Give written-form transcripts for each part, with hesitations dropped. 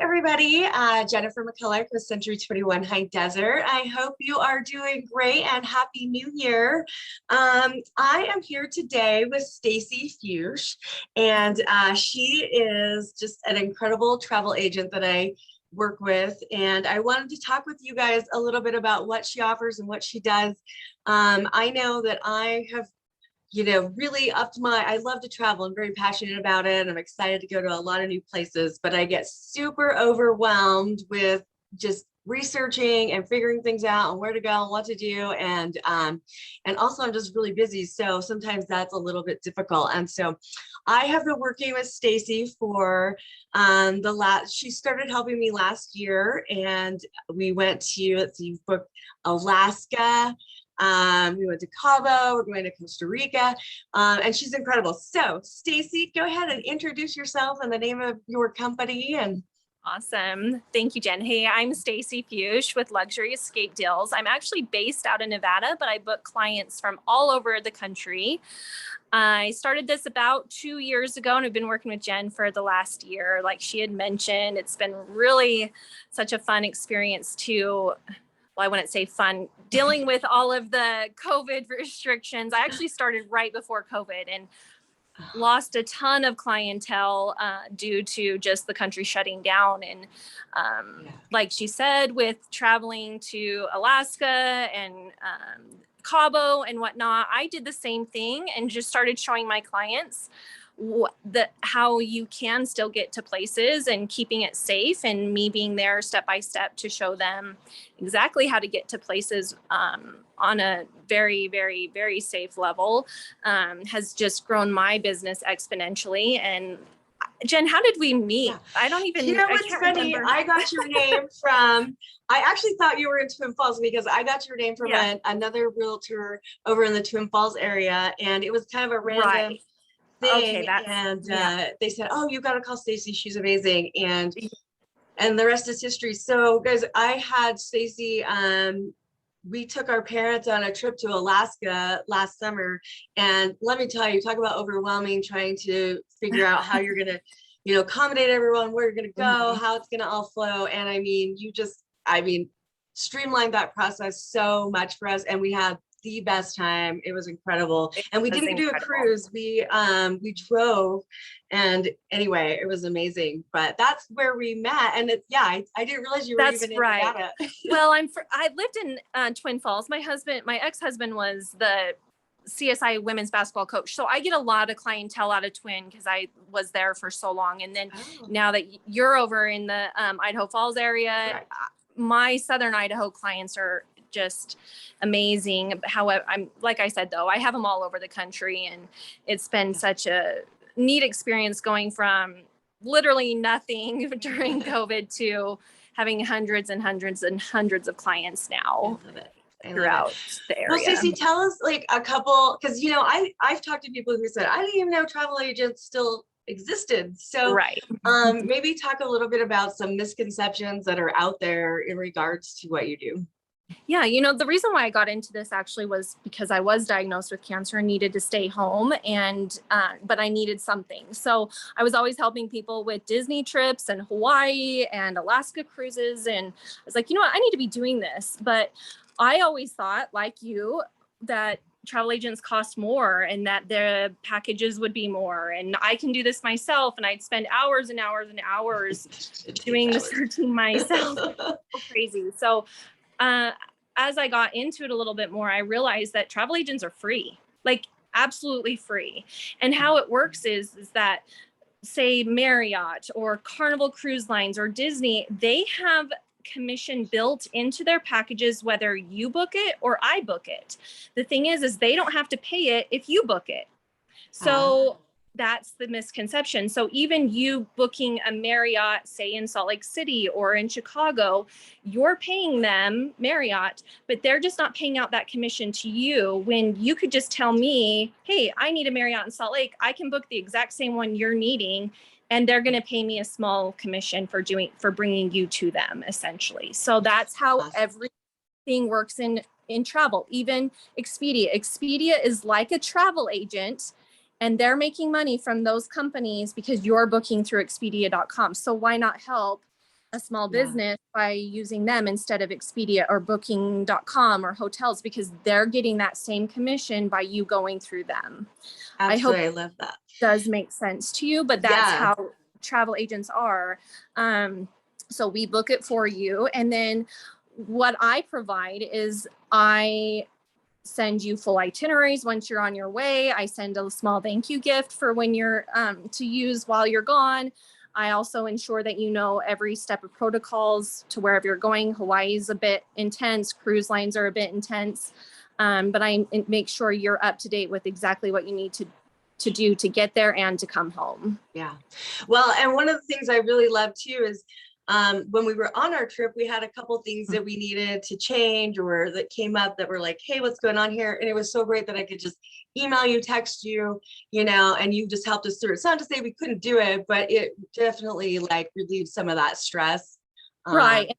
everybody. Jennifer McCulloch with Century 21 High Desert. I hope you are doing great and Happy New Year. I am here today with Stacy Fuchs, and she is just an incredible travel agent that I work with. And I wanted to talk with you guys a little bit about what she offers and what she does. I know that I have really I love to travel. I'm very passionate about it. I'm excited to go to a lot of new places, but I get super overwhelmed with just researching and figuring things out and where to go and what to do. And also I'm just really busy. So sometimes that's a little bit difficult. And so I have been working with Stacy for she started helping me last year, and we went to, book Alaska. We went to Cabo, we're going to Costa Rica, and she's incredible. So Stacy, go ahead and introduce yourself and the name of your company. And Awesome. Thank you, Jen. Hey, I'm Stacy Fuchs with Luxury Escape Deals. I'm actually based out in Nevada, but I book clients from all over the country. I started this about 2 years ago, and I've been working with Jen for the last year. Like she had mentioned, it's been really such a fun experience to, well, I wouldn't say fun, dealing with all of the COVID restrictions. I actually started right before COVID and lost a ton of clientele due to just the country shutting down. And like she said, with traveling to Alaska and Cabo and whatnot, I did the same thing and just started showing my clients how you can still get to places and keeping it safe, and me being there step by step to show them exactly how to get to places on a very, very, very safe level has just grown my business exponentially. And Jen, how did we meet? Yeah. I don't even, what's funny? Remember. I got your name from, I actually thought you were in Twin Falls because I got your name from another realtor over in the Twin Falls area. And it was kind of a random thing. Okay, they said, oh, you got to call Stacy, she's amazing. And the rest is history. So guys, I had Stacy, we took our parents on a trip to Alaska last summer, and let me tell you, talk about overwhelming, trying to figure out how you're gonna accommodate everyone, where you're gonna go, how it's gonna all flow. And I mean, streamlined that process so much for us, and we had the best time. It was incredible. And we didn't do a cruise. We drove, and anyway, it was amazing. But that's where we met. And I didn't realize you were even in Nevada. Well, I lived in Twin Falls. My ex-husband was the CSI women's basketball coach. So I get a lot of clientele out of Twin because I was there for so long. And then now that you're over in the Idaho Falls area, my Southern Idaho clients are just amazing. However, like I said, though, I have them all over the country, and it's been such a neat experience going from literally nothing during COVID to having hundreds and hundreds and hundreds of clients now throughout the area. Well, Stacey, tell us like a couple, because I've talked to people who said, I didn't even know travel agents still existed. So maybe talk a little bit about some misconceptions that are out there in regards to what you do. Yeah, the reason why I got into this actually was because I was diagnosed with cancer and needed to stay home, and but I needed something. So I was always helping people with Disney trips and Hawaii and Alaska cruises, and I was like, you know what, I need to be doing this. But I always thought, like you, that travel agents cost more and that the packages would be more, and I can do this myself, and I'd spend hours and hours and hours doing the searching myself. Crazy. So as I got into it a little bit more, I realized that travel agents are free, like absolutely free. And how it works is that, say, Marriott or Carnival Cruise Lines or Disney, they have commission built into their packages, whether you book it or I book it. The thing is they don't have to pay it if you book it. So that's the misconception. So even you booking a Marriott, say in Salt Lake City or in Chicago, you're paying them Marriott, but they're just not paying out that commission to you, when you could just tell me, hey, I need a Marriott in Salt Lake. I can book the exact same one you're needing, and they're going to pay me a small commission for bringing you to them, essentially. So that's how everything works in travel. Even Expedia. Expedia is like a travel agent, and they're making money from those companies because you're booking through Expedia.com. So why not help a small Yeah, business by using them instead of Expedia or booking.com or hotels, because they're getting that same commission by you going through them. I hope absolutely. I love that. does make sense to you, but that's Yeah. how travel agents are. So we book it for you. And then what I provide is I send you full itineraries once you're on your way. I send a small thank you gift for when you're to use while you're gone. I also ensure that you know every step of protocols to wherever you're going. Hawaii is a bit intense. Cruise lines are a bit intense. But I make sure you're up to date with exactly what you need to do to get there and to come home. Yeah. Well, and one of the things I really love too is when we were on our trip, we had a couple things that we needed to change or that came up that were like, hey, what's going on here? And it was so great that I could just email you, text you, and you just helped us through it. It's not to say we couldn't do it, but it definitely like relieved some of that stress. Right.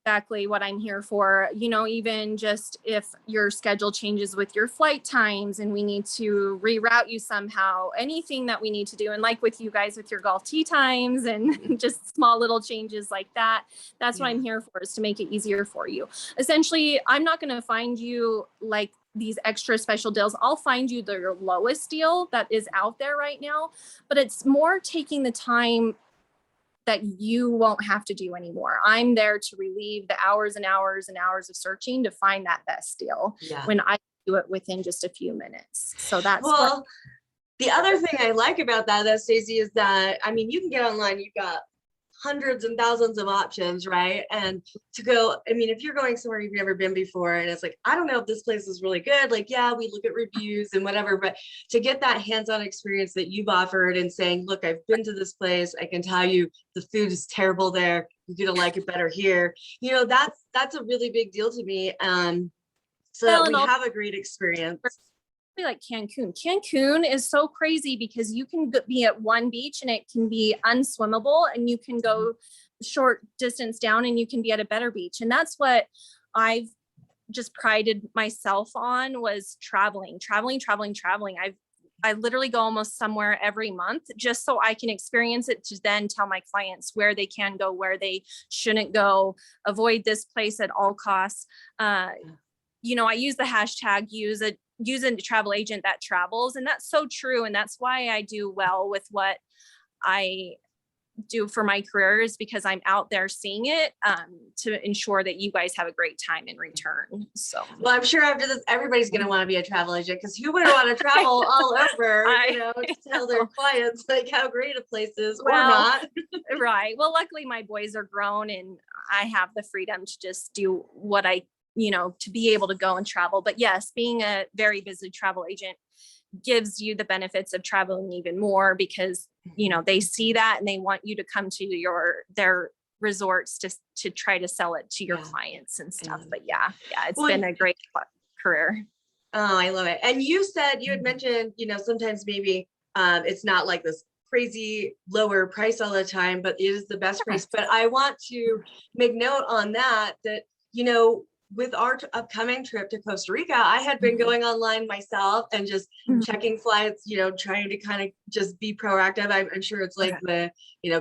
Exactly what I'm here for. Even just if your schedule changes with your flight times and we need to reroute you somehow, anything that we need to do. And like with you guys with your golf tee times and just small little changes like that. That's what I'm here for, is to make it easier for you. Essentially, I'm not going to find you like these extra special deals. I'll find you the lowest deal that is out there right now, but it's more taking the time that you won't have to do anymore. I'm there to relieve the hours and hours and hours of searching to find that best deal when I do it within just a few minutes. So that's well, the other thing I like about that, though, Stacey, is that, I mean, you can get online, you've got hundreds and thousands of options, right? And to go, I mean, if you're going somewhere you've never been before and it's like, I don't know if this place is really good, like, yeah, we look at reviews and whatever, but to get that hands-on experience that you've offered and saying, look, I've been to this place, I can tell you the food is terrible there, you're gonna like it better here, that's a really big deal to me. So that we have a great experience. Like Cancun. Cancun is so crazy because you can be at one beach and it can be unswimmable, and you can go short distance down and you can be at a better beach. And that's what I've just prided myself on, was traveling. I literally go almost somewhere every month just so I can experience it, to then tell my clients where they can go, where they shouldn't go, avoid this place at all costs. I use the hashtag use a travel agent that travels. And that's so true. And that's why I do well with what I do for my career, is because I'm out there seeing it, to ensure that you guys have a great time in return. So, well, I'm sure after this, everybody's going to want to be a travel agent, because who wouldn't want to travel all over, to tell their clients like how great a place is, or not. Right. Well, luckily my boys are grown and I have the freedom to just do what I to be able to go and travel. But yes, being a very busy travel agent gives you the benefits of traveling even more, because, they see that and they want you to come to their resorts to try to sell it to your clients and stuff. But it's been a great career. Oh, I love it. And you had mentioned, sometimes maybe it's not like this crazy lower price all the time, but it is the best price. But I want to make note on that, with our upcoming trip to Costa Rica, I had been going online myself and just checking flights, trying to kind of just be proactive. I'm sure it's like the,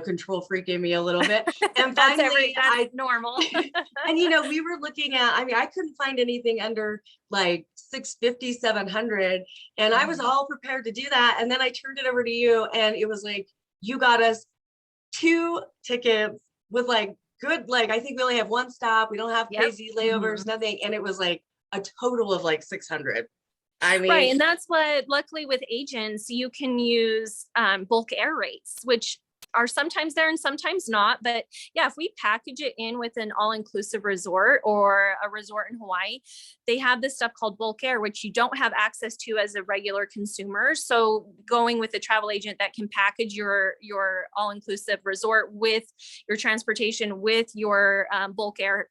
control freak in me a little bit. And finally, that's normal. And, we were looking at, I couldn't find anything under like 650, 700. And I was all prepared to do that. And then I turned it over to you and it was like, you got us 2 tickets with like good, like, I think we only have 1 stop. We don't have crazy layovers, nothing. And it was like a total of like 600. Right. And that's what, luckily with agents, you can use bulk air rates, which are sometimes there and sometimes not. But yeah, if we package it in with an all-inclusive resort or a resort in Hawaii, they have this stuff called bulk air, which you don't have access to as a regular consumer. So going with a travel agent that can package your all-inclusive resort with your transportation, with your bulk airfare,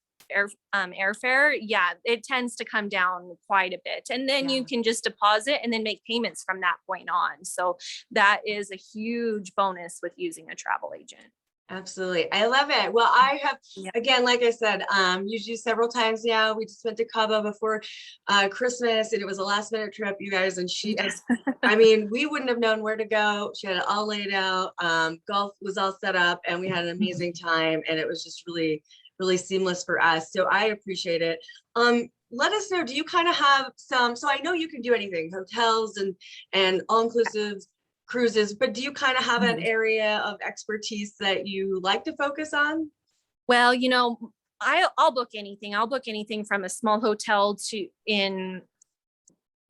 it tends to come down quite a bit. And then you can just deposit and then make payments from that point on. So that is a huge bonus with using a travel agent. Absolutely. I love it. Well, I have, Yeah. again, like I said, used you several times now. We just went to Cabo before Christmas, and it was a last minute trip, you guys. And she has, I mean, we wouldn't have known where to go. She had it all laid out. Golf was all set up, and we had an amazing time. And it was just really, really seamless for us. So I appreciate it. Let us know, do you kind of have some, so I know you can do anything, hotels and all-inclusive cruises, but do you kind of have an area of expertise that you like to focus on? Well, you know, I'll book anything. I'll book anything from a small hotel to in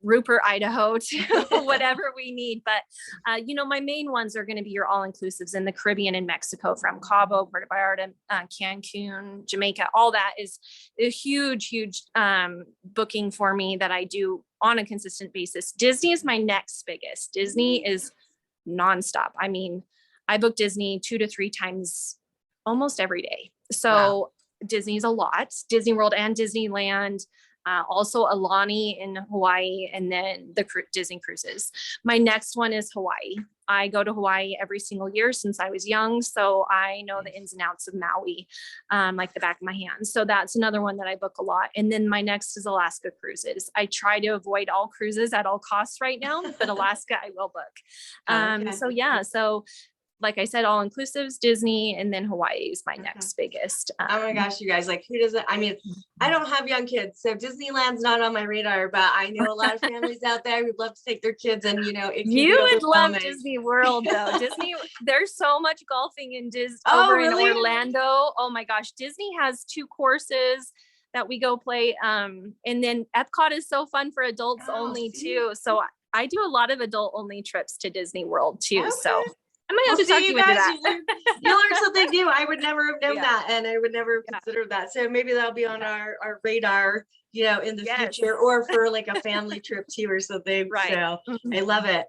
Rupert, Idaho to whatever we need. But, you know, my main ones are going to be your all-inclusives in the Caribbean and Mexico, from Cabo, Puerto Vallarta, Cancun, Jamaica. All that is a huge, huge booking for me that I do on a consistent basis. Disney is my next biggest. Disney is nonstop. I mean, I book Disney 2 to 3 times almost every day. So Wow. Disney's a lot. Disney World and Disneyland. Also Alani in Hawaii, and then the Disney cruises. My next one is Hawaii. I go to Hawaii every single year since I was young, so I know the ins and outs of Maui like the back of my hand. So that's another one that I book a lot. And then my next is Alaska cruises. I try to avoid all cruises at all costs right now, but Alaska I will book. Okay. So yeah, so like I said, all inclusives, Disney, and then Hawaii is my next biggest. Oh my gosh, you guys, like, who doesn't, I mean, I don't have young kids, so Disneyland's not on my radar, but I know a lot of families out there who'd love to take their kids, and you know, it can You be would love overwhelming. Disney World though. Disney, there's so much golfing in Oh, over really? in Orlando. Oh my gosh, Disney has 2 courses that we go play. And then Epcot is so fun for adults Oh, only see? too. So I do a lot of adult only trips to Disney World too. Okay. So I might have Well, to talk see, you you into guys, that. you learned something new. I would never have known Yeah. that, and I would never have Yeah. considered that. So maybe that'll be on our radar, you know, in the Yes. future, or for like a family trip too or something. Right. So I love it.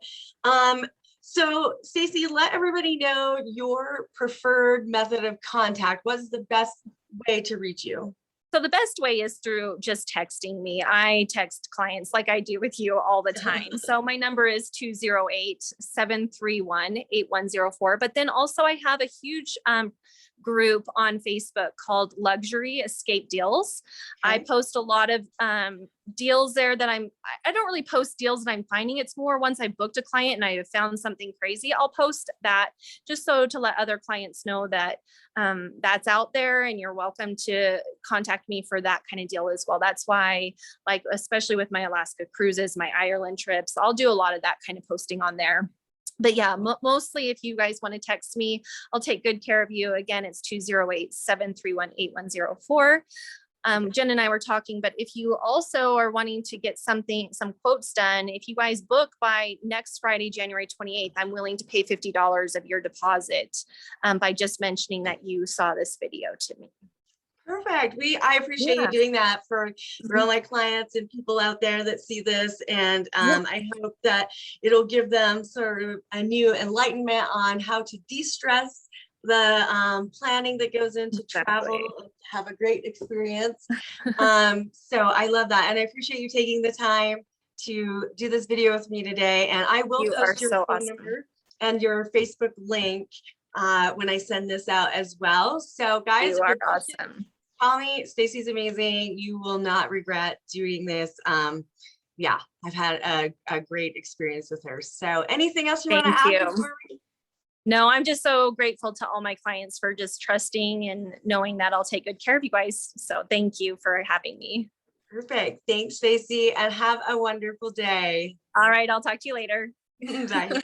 So Stacey, let everybody know your preferred method of contact. What's the best way to reach you? So the best way is through just texting me. I text clients like I do with you all the time. So my number is 208-731-8104. But then also I have a huge group on Facebook called Luxury Escape Deals. I Okay. post a lot of deals there that I don't really post deals that I'm finding. It's more once I booked a client and I have found something crazy, I'll post that just so to let other clients know that that's out there, and you're welcome to contact me for that kind of deal as well. That's why, like, especially with my Alaska cruises, my Ireland trips, I'll do a lot of that kind of posting on there. But yeah, mostly if you guys want to text me, I'll take good care of you. Again, it's 208-731-8104. Jen and I were talking, but if you also are wanting to get some quotes done, if you guys book by next Friday, January 28th, I'm willing to pay $50 of your deposit by just mentioning that you saw this video to me. Perfect. I appreciate you doing that for all my clients and people out there that see this. And I hope that it'll give them sort of a new enlightenment on how to de-stress the planning that goes into travel, and have a great experience. So I love that. And I appreciate you taking the time to do this video with me today. And I will post your phone number and your Facebook link when I send this out as well. So guys, you are awesome. Call me. Stacey's amazing. You will not regret doing this. Yeah, I've had a great experience with her. So anything else you want to add before we... No, I'm just so grateful to all my clients for just trusting and knowing that I'll take good care of you guys. So thank you for having me. Perfect. Thanks, Stacey, and have a wonderful day. All right, I'll talk to you later. Bye.